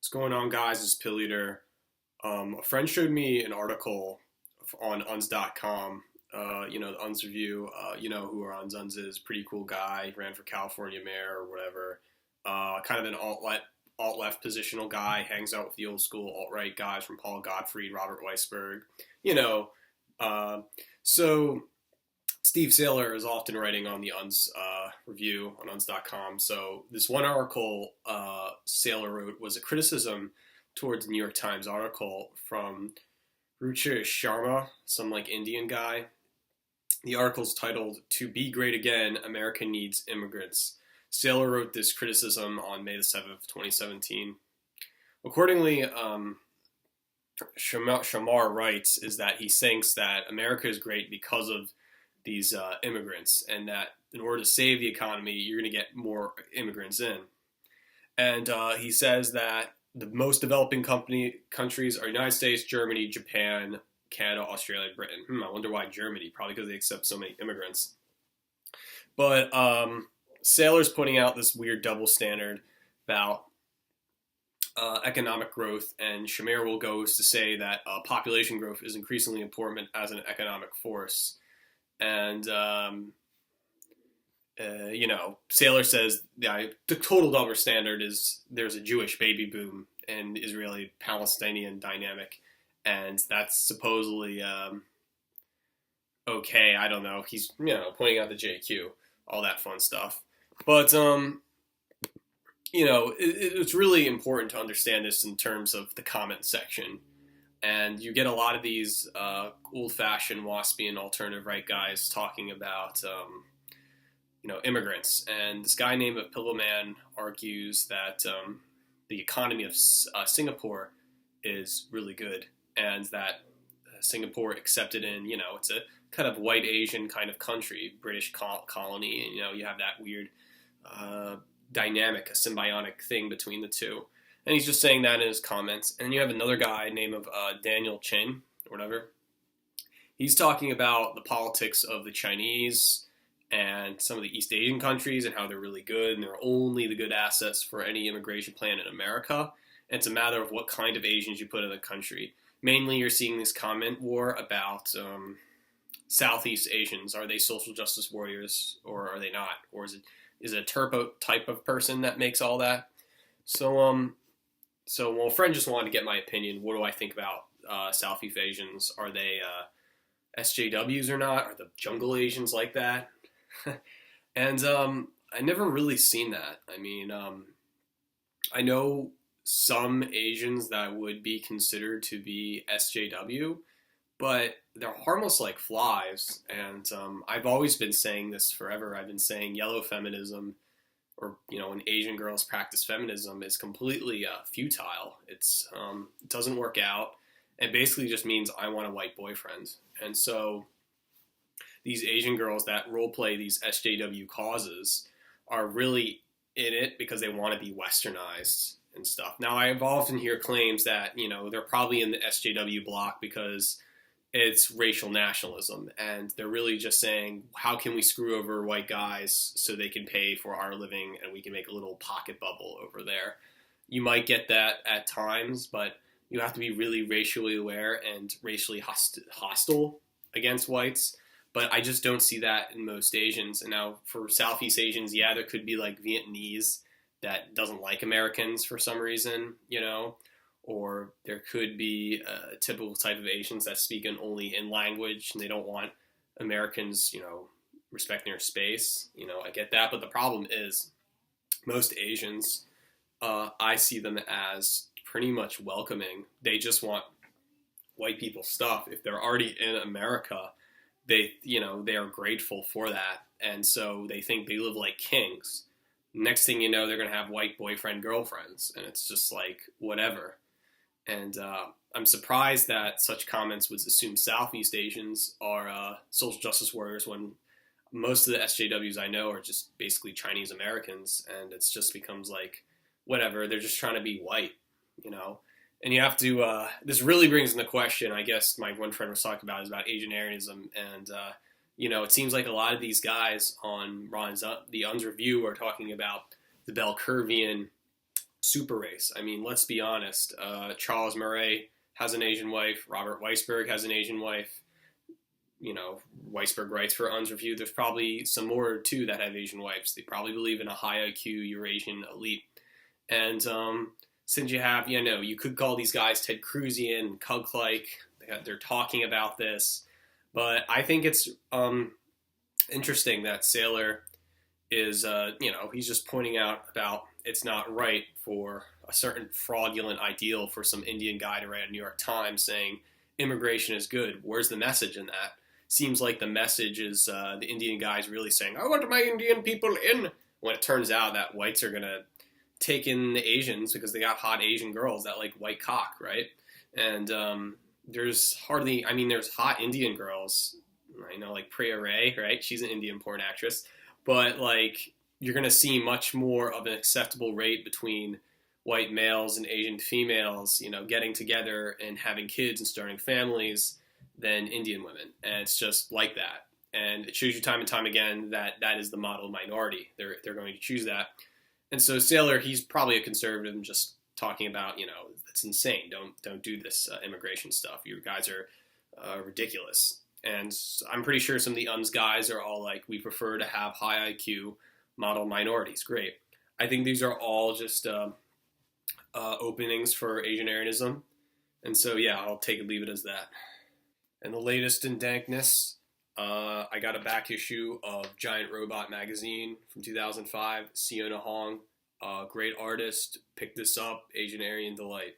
What's going on, guys? It's pilleater. A friend showed me an article on Unz.com. The Unz Review. Who Unz is. Pretty cool guy. Ran for California mayor or whatever. Kind of an alt-left positional guy. Hangs out with the old school alt-right guys from Paul Gottfried, Robert Weisberg. You know. So Steve Saylor is often writing on the Unz Review on Unz.com. So this one article Saylor wrote was a criticism towards the New York Times article from Rucha Sharma, some Indian guy. The article's titled, "To Be Great Again, America Needs Immigrants." Saylor wrote this criticism on May the 7th, 2017. Accordingly, Shamar writes is that he thinks that America is great because of these immigrants, and that in order to save the economy, you're going to get more immigrants in. And he says that the most developing countries are United States, Germany, Japan, Canada, Australia, Britain. I wonder why Germany. Probably because they accept so many immigrants. But Saylor's putting out this weird double standard about economic growth, and Shamir will go to say that population growth is increasingly important as an economic force. And, Saylor says the total double standard is there's a Jewish baby boom and Israeli-Palestinian dynamic, and that's supposedly okay. I don't know. He's, pointing out the JQ, all that fun stuff. But, it's really important to understand this in terms of the comment section. And you get a lot of these old-fashioned waspian alternative right guys talking about, immigrants. And this guy named Pillowman argues that the economy of Singapore is really good, and that Singapore accepted in, it's a kind of white Asian kind of country, British colony, and, you have that weird dynamic, a symbiotic thing between the two. And he's just saying that in his comments. And then you have another guy named Daniel Chin, or whatever. He's talking about the politics of the Chinese and some of the East Asian countries and how they're really good and they're only the good assets for any immigration plan in America. And it's a matter of what kind of Asians you put in the country. Mainly you're seeing this comment war about Southeast Asians. Are they social justice warriors or are they not? Or is it a turbo type of person that makes all that? So a friend just wanted to get my opinion. What do I think about Southeast Asians? Are they SJWs or not? Are the jungle Asians like that? And I never really seen that. I mean, I know some Asians that would be considered to be SJW, but they're harmless like flies. And I've always been saying this forever. I've been saying yellow feminism, or when Asian girls practice feminism, is completely futile. It doesn't work out. It basically just means I want a white boyfriend. And so these Asian girls that role play these SJW causes are really in it because they want to be westernized and stuff. Now, I've often hear claims that, they're probably in the SJW block because it's racial nationalism, and they're really just saying, how can we screw over white guys so they can pay for our living and we can make a little pocket bubble over there? You might get that at times, but you have to be really racially aware and racially hostile against whites. But I just don't see that in most Asians. And now for Southeast Asians, yeah, there could be Vietnamese that doesn't like Americans for some reason, or there could be a typical type of Asians that speak only in language and they don't want Americans, respecting their space. I get that. But the problem is most Asians, I see them as pretty much welcoming. They just want white people's stuff. If they're already in America, they are grateful for that. And so they think they live like kings. Next thing you know, they're going to have white boyfriend girlfriends. And it's just whatever. And I'm surprised that such comments would assume Southeast Asians are social justice warriors when most of the SJWs I know are just basically Chinese Americans, and it just becomes whatever. They're just trying to be white, And you have to. This really brings into question. I guess my one friend was talking about is about Asian Aryanism, and it seems like a lot of these guys on the Unz Review are talking about the Bell Curvian super race. I mean, let's be honest. Charles Murray has an Asian wife. Robert Weisberg has an Asian wife. You know, Weisberg writes for Unz Review. There's probably some more too that have Asian wives. They probably believe in a high IQ Eurasian elite. And since you have, you could call these guys Ted Cruzian, Cug-like. They're talking about this. But I think it's interesting that Saylor is, he's just pointing out about it's not right for a certain fraudulent ideal for some Indian guy to write a New York Times saying immigration is good. Where's the message in that? Seems like the message is the Indian guys really saying, I want my Indian people in, when it turns out that whites are going to take in the Asians because they got hot Asian girls that like white cock, right? And there's hot Indian girls. I know, like Priya Ray, right? She's an Indian porn actress. But, like, you're going to see much more of an acceptable rate between white males and Asian females, getting together and having kids and starting families than Indian women. And it's just like that. And it shows you time and time again that that is the model minority. They're going to choose that. And so Saylor, he's probably a conservative and just talking about, it's insane. Don't do this immigration stuff. You guys are ridiculous. And I'm pretty sure some of the Unz guys are all like, we prefer to have high IQ model minorities. Great. I think these are all just openings for Asian Aryanism. And so, yeah, I'll take it, leave it as that. And the latest in dankness, I got a back issue of Giant Robot magazine from 2005, Siona Hong, great artist, picked this up, Asian Aryan delight.